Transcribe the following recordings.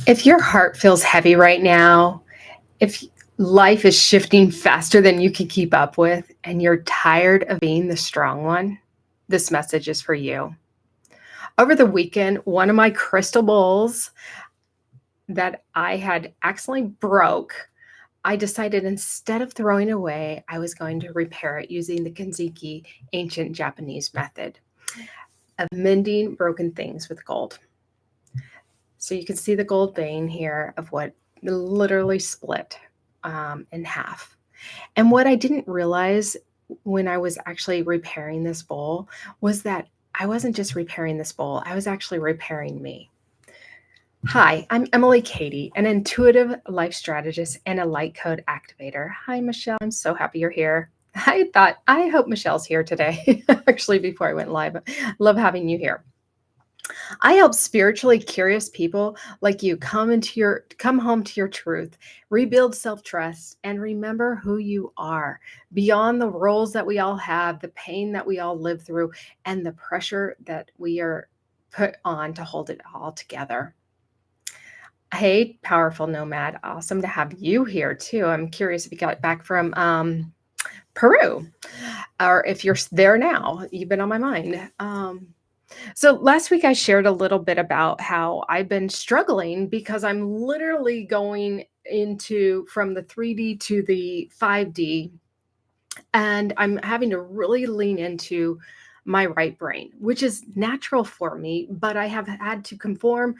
If your heart feels heavy right now, if life is shifting faster than you can keep up with, and you're tired of being the strong one, this message is for you. Over the weekend, one of my crystal bowls that I had accidentally broke, I decided instead of throwing away, I was going to repair it using the Kanziki ancient Japanese method of mending broken things with gold. So you can see the gold vein here of what literally split in half. And what I didn't realize when I was actually repairing this bowl was that I wasn't just repairing this bowl, I was actually repairing me. Hi, I'm Emily Kady, an intuitive life strategist and a light code activator. Hi, Michelle. I'm so happy you're here. I hope Michelle's here today, actually, before I went live. Love having you here. I help spiritually curious people like you come home to your truth, rebuild self-trust, and remember who you are beyond the roles that we all have, the pain that we all live through, and the pressure that we are put on to hold it all together. Hey, powerful nomad. Awesome to have you here too. I'm curious if you got back from Peru or if you're there now. You've been on my mind. So last week I shared a little bit about how I've been struggling because I'm literally going into from the 3D to the 5D, and I'm having to really lean into my right brain, which is natural for me, but I have had to conform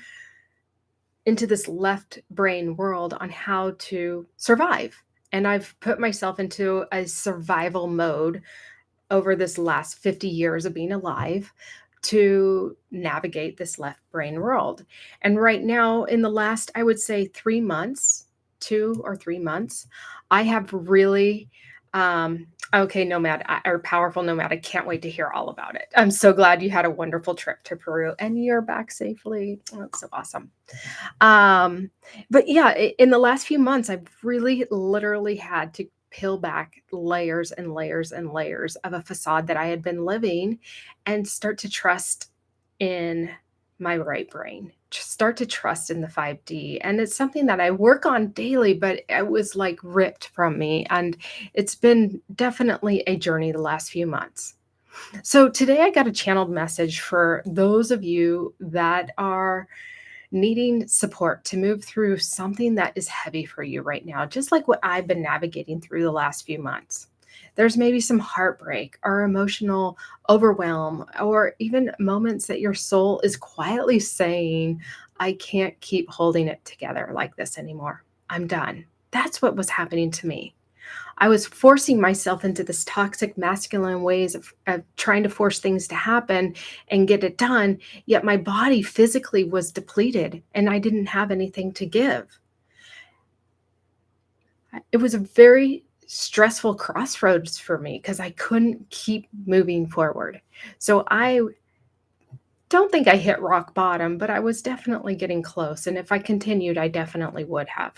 into this left brain world on how to survive. And I've put myself into a survival mode over this last 50 years of being alive to navigate this left brain world. And right now, in the last, I would say 3 months, 2 or 3 months, I have really, okay, Nomad or Powerful Nomad, I can't wait to hear all about it. I'm so glad you had a wonderful trip to Peru and you're back safely. Oh, that's so awesome. Um, but yeah, in the last few months, I've really literally had to peel back layers and layers and layers of a facade that I had been living and start to trust in my right brain. Start to trust in the 5D. And it's something that I work on daily, but it was like ripped from me. And it's been definitely a journey the last few months. So today I got a channeled message for those of you that are needing support to move through something that is heavy for you right now, just like what I've been navigating through the last few months. There's maybe some heartbreak or emotional overwhelm, or even moments that your soul is quietly saying, I can't keep holding it together like this anymore. I'm done. That's what was happening to me. I was forcing myself into this toxic masculine ways of trying to force things to happen and get it done. Yet my body physically was depleted and I didn't have anything to give. It was a very stressful crossroads for me because I couldn't keep moving forward. So I don't think I hit rock bottom, but I was definitely getting close. And if I continued, I definitely would have.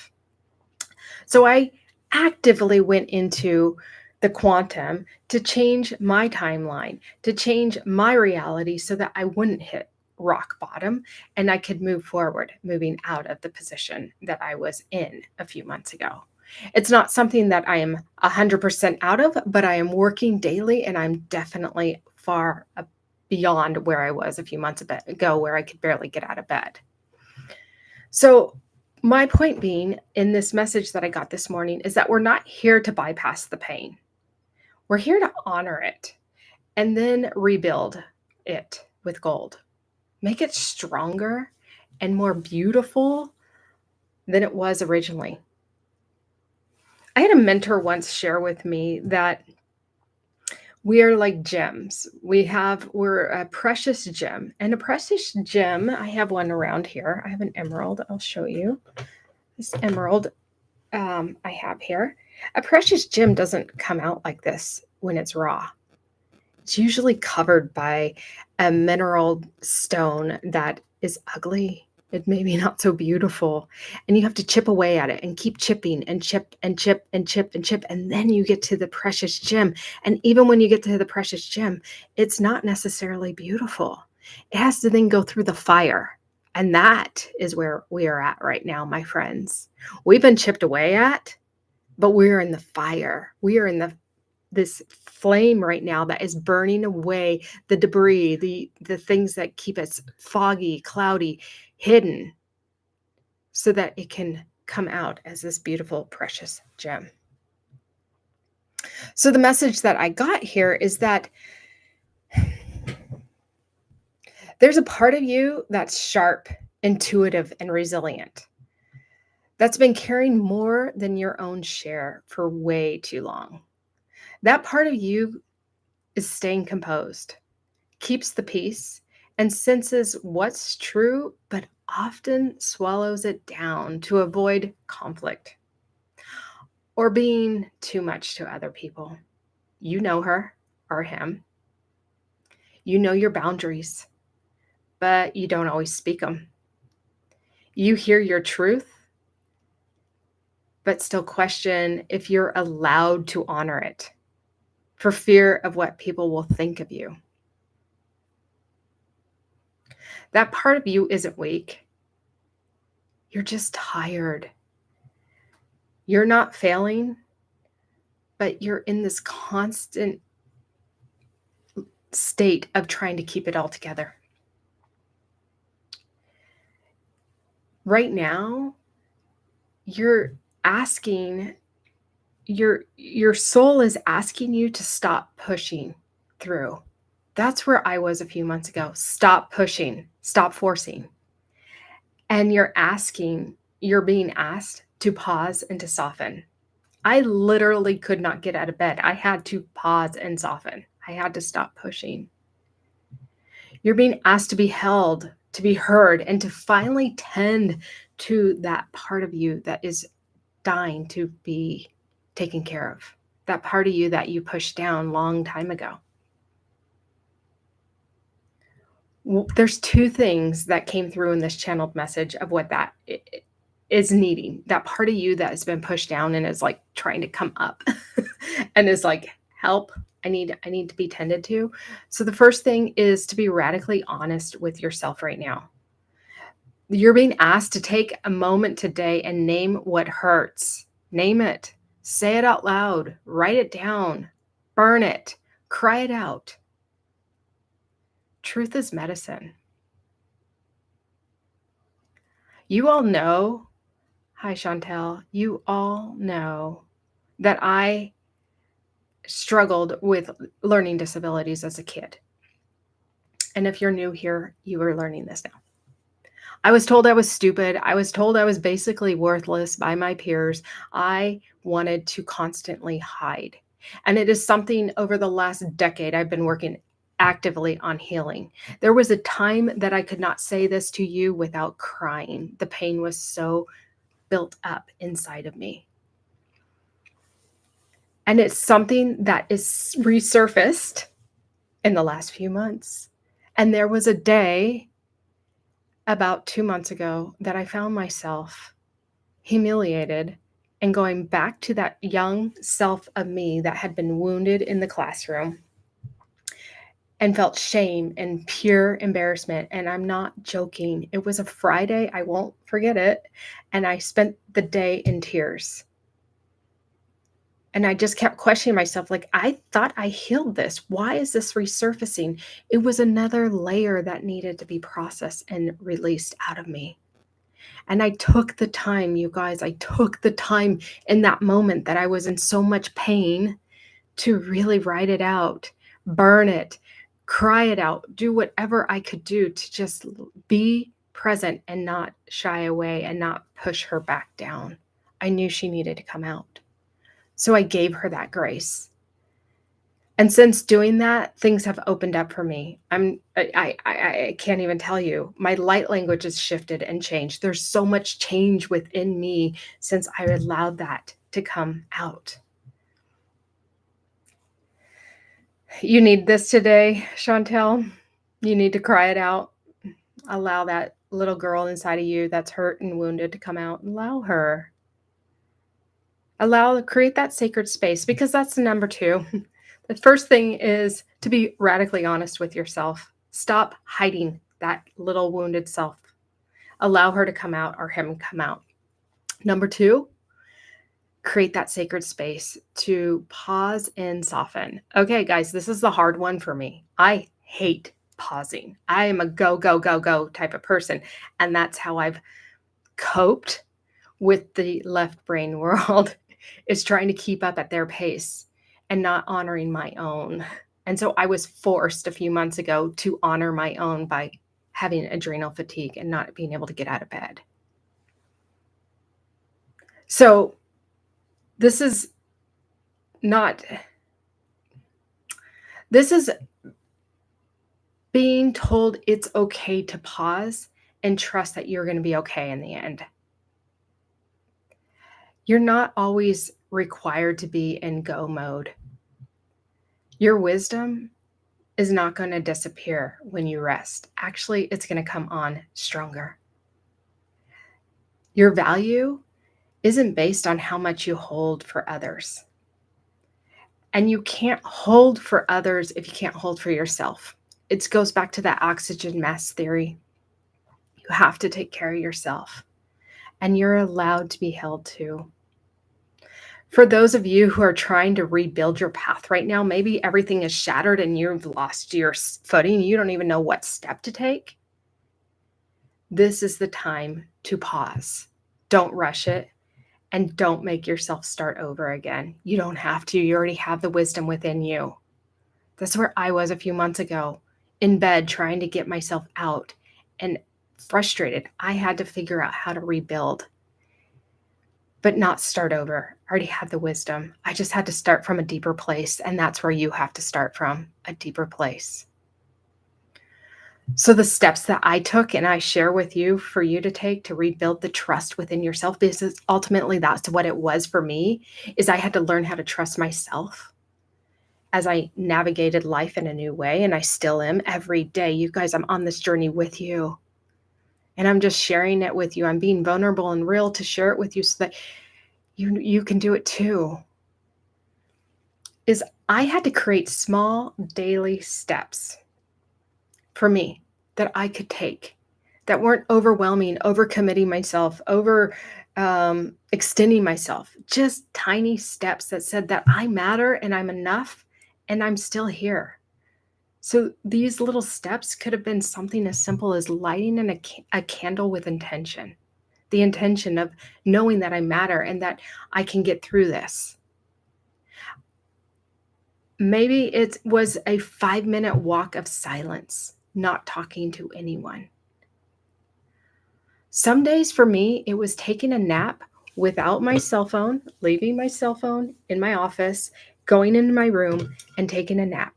So I actively went into the quantum to change my timeline, to change my reality so that I wouldn't hit rock bottom and I could move forward, moving out of the position that I was in a few months ago. It's not something that I am 100% out of, but I am working daily and I'm definitely far beyond where I was a few months ago, where I could barely get out of bed. So, my point being in this message that I got this morning is that we're not here to bypass the pain. We're here to honor it and then rebuild it with gold. Make it stronger and more beautiful than it was originally. I had a mentor once share with me that we are like gems. We're a precious gem. And a precious gem, I have one around here. I have an emerald. I'll show you. This emerald I have here. A precious gem doesn't come out like this when it's raw. It's usually covered by a mineral stone that is ugly. It may be not so beautiful. And you have to chip away at it and keep chipping and chip and chip and chip and chip. And then you get to the precious gem. And even when you get to the precious gem, it's not necessarily beautiful. It has to then go through the fire And that is where we are at right now, my friends. We've been chipped away at, but we're in the fire. We are in this flame right now that is burning away the debris, the things that keep us foggy, cloudy, hidden, so that it can come out as this beautiful, precious gem. So the message that I got here is that there's a part of you that's sharp, intuitive, and resilient that's been carrying more than your own share for way too long. That part of you is staying composed, keeps the peace, and senses what's true, but often swallows it down to avoid conflict or being too much to other people. You know her or him. You know your boundaries, but you don't always speak them. You hear your truth, but still question if you're allowed to honor it for fear of what people will think of you. That part of you isn't weak. You're just tired. You're not failing, but you're in this constant state of trying to keep it all together. Right now, you're asking, your soul is asking you to stop pushing through. That's where I was a few months ago. Stop pushing, stop forcing. And you're being asked to pause and to soften. I literally could not get out of bed. I had to pause and soften. I had to stop pushing. You're being asked to be held, to be heard, and to finally tend to that part of you that is dying to be taken care of. That part of you that you pushed down long time ago. There's two things that came through in this channeled message of what that is needing. That part of you that has been pushed down and is like trying to come up and is like, help, I need to be tended to. So the first thing is to be radically honest with yourself right now. You're being asked to take a moment today and name what hurts. Name it. Say it out loud. Write it down. Burn it. Cry it out. Truth is medicine. You all know, hi Chantel, you all know that I struggled with learning disabilities as a kid. And if you're new here, you are learning this now. I was told I was stupid. I was told I was basically worthless by my peers. I wanted to constantly hide. And it is something over the last decade I've been working actively on healing. There was a time that I could not say this to you without crying. The pain was so built up inside of me. And it's something that is resurfaced in the last few months. And there was a day about 2 months ago that I found myself humiliated and going back to that young self of me that had been wounded in the classroom and felt shame and pure embarrassment. And I'm not joking. It was a Friday. I won't forget it. And I spent the day in tears. And I just kept questioning myself, like, I thought I healed this. Why is this resurfacing? It was another layer that needed to be processed and released out of me. And I took the time, you guys, I took the time in that moment that I was in so much pain to really write it out, burn it, cry it out, do whatever I could do to just be present and not shy away and not push her back down. I knew she needed to come out. So I gave her that grace. And since doing that, things have opened up for me. I can't even tell you. My light language has shifted and changed. There's so much change within me since I allowed that to come out. You need this today, Chantel. You need to cry it out. Allow that little girl inside of you that's hurt and wounded to come out. Allow her. Create that sacred space, because that's the number two. The first thing is to be radically honest with yourself. Stop hiding that little wounded self. Allow her to come out or him come out. Number two, create that sacred space to pause and soften. Okay, guys, this is the hard one for me. I hate pausing. I am a go, go, go, go type of person. And that's how I've coped with the left brain world is trying to keep up at their pace and not honoring my own. And so I was forced a few months ago to honor my own by having adrenal fatigue and not being able to get out of bed. So this is not, this is being told it's okay to pause and trust that you're going to be okay in the end. You're not always required to be in go mode. Your wisdom is not going to disappear when you rest. Actually, it's going to come on stronger. Your value isn't based on how much you hold for others. And you can't hold for others if you can't hold for yourself. It goes back to that oxygen mask theory. You have to take care of yourself, and you're allowed to be held too. For those of you who are trying to rebuild your path right now, maybe everything is shattered and you've lost your footing. You don't even know what step to take. This is the time to pause. Don't rush it, and don't make yourself start over again. You don't have to. You already have the wisdom within you. That's where I was a few months ago, in bed trying to get myself out and frustrated. I had to figure out how to rebuild, but not start over. I already had the wisdom. I just had to start from a deeper place, and that's where you have to start from, a deeper place. So the steps that I took and I share with you for you to take to rebuild the trust within yourself, because ultimately that's what it was for me, is I had to learn how to trust myself as I navigated life in a new way. And I still am every day. You guys, I'm on this journey with you, and I'm just sharing it with you. I'm being vulnerable and real to share it with you so that you can do it too. Is I had to create small daily steps for me that I could take that weren't overwhelming, overcommitting myself, over extending myself. Just tiny steps that said that I matter and I'm enough and I'm still here. So these little steps could have been something as simple as lighting a candle with intention. The intention of knowing that I matter and that I can get through this. Maybe it was a 5-minute walk of silence, not talking to anyone. Some days for me, it was taking a nap without my cell phone, leaving my cell phone in my office, going into my room and taking a nap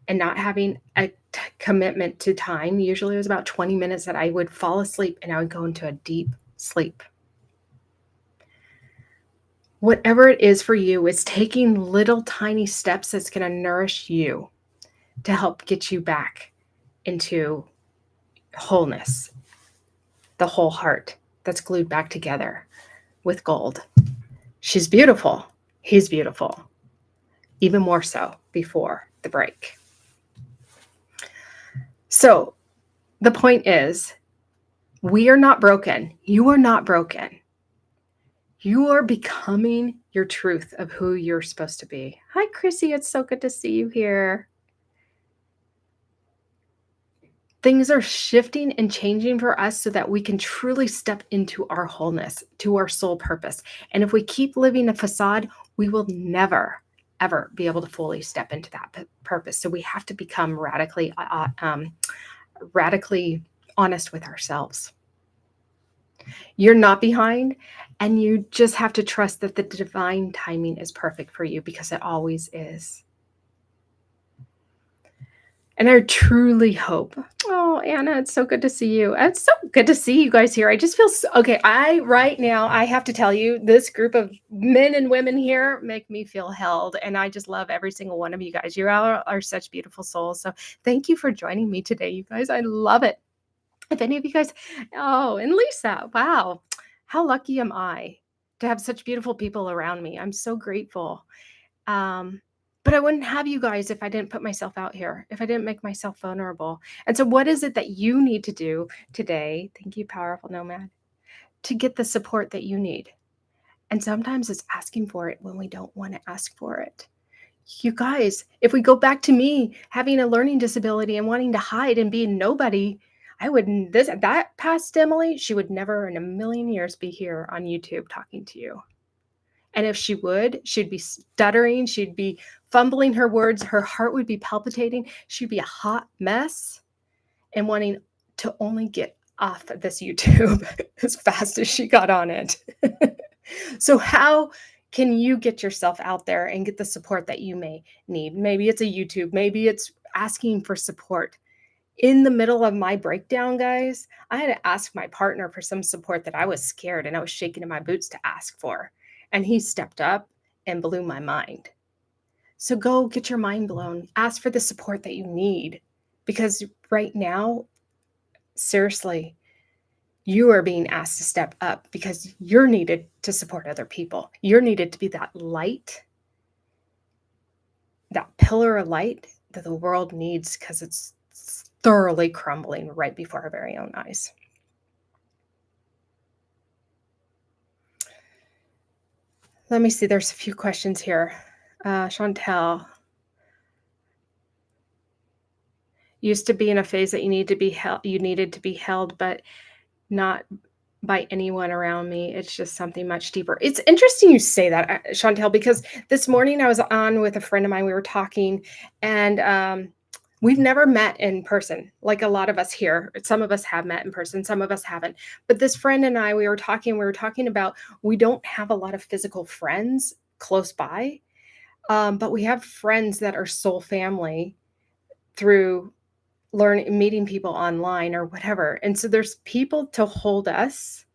and not having a commitment to time. Usually it was about 20 minutes that I would fall asleep and I would go into a deep sleep. Whatever it is for you, it's taking little tiny steps that's going to nourish you to help get you back into wholeness, the whole heart that's glued back together with gold. She's beautiful. He's beautiful. Even more so before the break. So the point is, we are not broken. You are not broken. You are becoming your truth of who you're supposed to be. Hi, Chrissy. It's so good to see you here. Things are shifting and changing for us so that we can truly step into our wholeness, to our soul purpose. And if we keep living a facade, we will never, ever be able to fully step into that purpose. So we have to become radically honest with ourselves. You're not behind, and you just have to trust that the divine timing is perfect for you, because it always is. And I truly hope. Oh, Anna, it's so good to see you. It's so good to see you guys here. I just feel so, okay. Right now, I have to tell you, this group of men and women here make me feel held. And I just love every single one of you guys. You all are such beautiful souls. So thank you for joining me today, you guys. I love it. If any of you guys, oh, and Lisa, wow, how lucky am I to have such beautiful people around me. I'm so grateful. But But I wouldn't have you guys if I didn't put myself out here, if I didn't make myself vulnerable. And so, what is it that you need to do today? Thank you, Powerful Nomad, to get the support that you need. And sometimes it's asking for it when we don't want to ask for it. You guys, if we go back to me having a learning disability and wanting to hide and be nobody, I wouldn't, that past Emily, she would never in a million years be here on YouTube talking to you. And if she would, she'd be stuttering, she'd be fumbling her words, her heart would be palpitating, she'd be a hot mess and wanting to only get off of this YouTube as fast as she got on it. So how can you get yourself out there and get the support that you may need? Maybe it's a YouTube, maybe it's asking for support. In the middle of my breakdown, guys, I had to ask my partner for some support that I was scared and I was shaking in my boots to ask for. And he stepped up and blew my mind. So go get your mind blown. Ask for the support that you need. Because right now, seriously, you are being asked to step up because you're needed to support other people. You're needed to be that light, that pillar of light that the world needs because it's thoroughly crumbling right before our very own eyes. Let me see. There's a few questions here. Chantel. Used to be in a phase that you needed to be held, but not by anyone around me. It's just something much deeper. It's interesting you say that, Chantel, because this morning I was on with a friend of mine. We were talking, and we've never met in person, like a lot of us here. Some of us have met in person, some of us haven't. But this friend and I, we were talking about we don't have a lot of physical friends close by, but we have friends that are soul family through meeting people online or whatever. And so there's people to hold us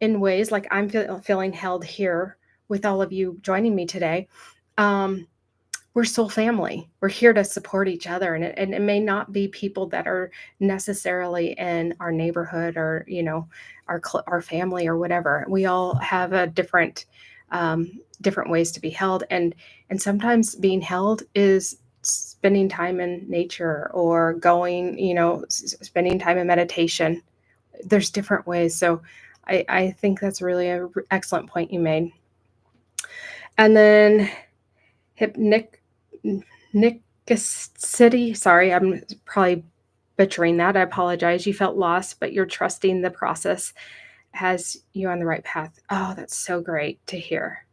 in ways like I'm feeling held here with all of you joining me today. We're soul family. We're here to support each other. And it may not be people that are necessarily in our neighborhood or, our family or whatever. We all have a different ways to be held. And sometimes being held is spending time in nature or going, spending time in meditation. There's different ways. So I think that's really an excellent point you made. And then Nick City, sorry, I'm probably butchering that. I apologize. You felt lost, but you're trusting the process has you on the right path. Oh, that's so great to hear.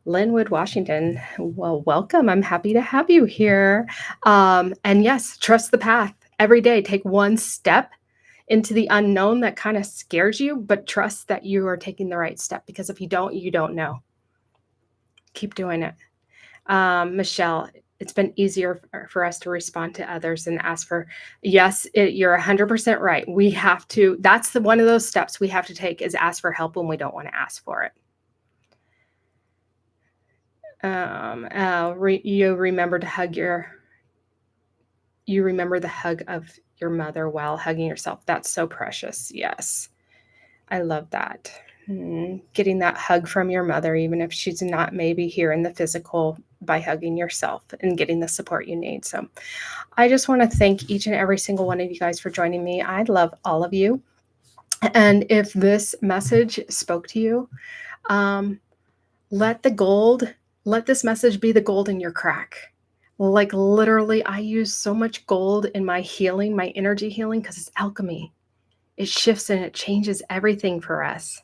Linwood, Washington. Well, welcome. I'm happy to have you here. And yes, trust the path every day. Take one step into the unknown that kind of scares you, but trust that you are taking the right step, because if you don't, you don't know. Keep doing it. Michelle, it's been easier for us to respond to others and ask for, yes, you're 100% right. We have to, that's one of those steps we have to take, is ask for help when we don't want to ask for it. You remember the hug of your mother while hugging yourself. That's so precious. Yes. I love that. Getting that hug from your mother, even if she's not maybe here in the physical, by hugging yourself and getting the support you need. So I just want to thank each and every single one of you guys for joining me. I love all of you. And if this message spoke to you, let this message be the gold in your crack. Like literally, I use so much gold in my healing, my energy healing, because it's alchemy. It shifts and it changes everything for us.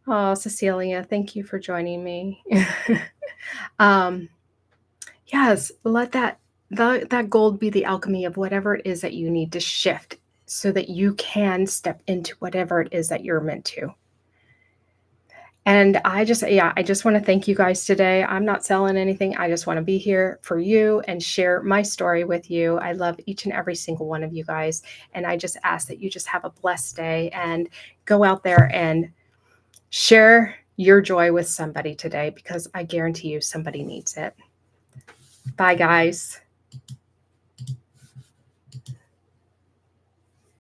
Oh, Cecilia, thank you for joining me. Yes, let that gold be the alchemy of whatever it is that you need to shift so that you can step into whatever it is that you're meant to. And I just want to thank you guys today. I'm not selling anything. I just want to be here for you and share my story with you. I love each and every single one of you guys. And I just ask that you just have a blessed day and go out there and share your joy with somebody today, because I guarantee you somebody needs it. Bye, guys.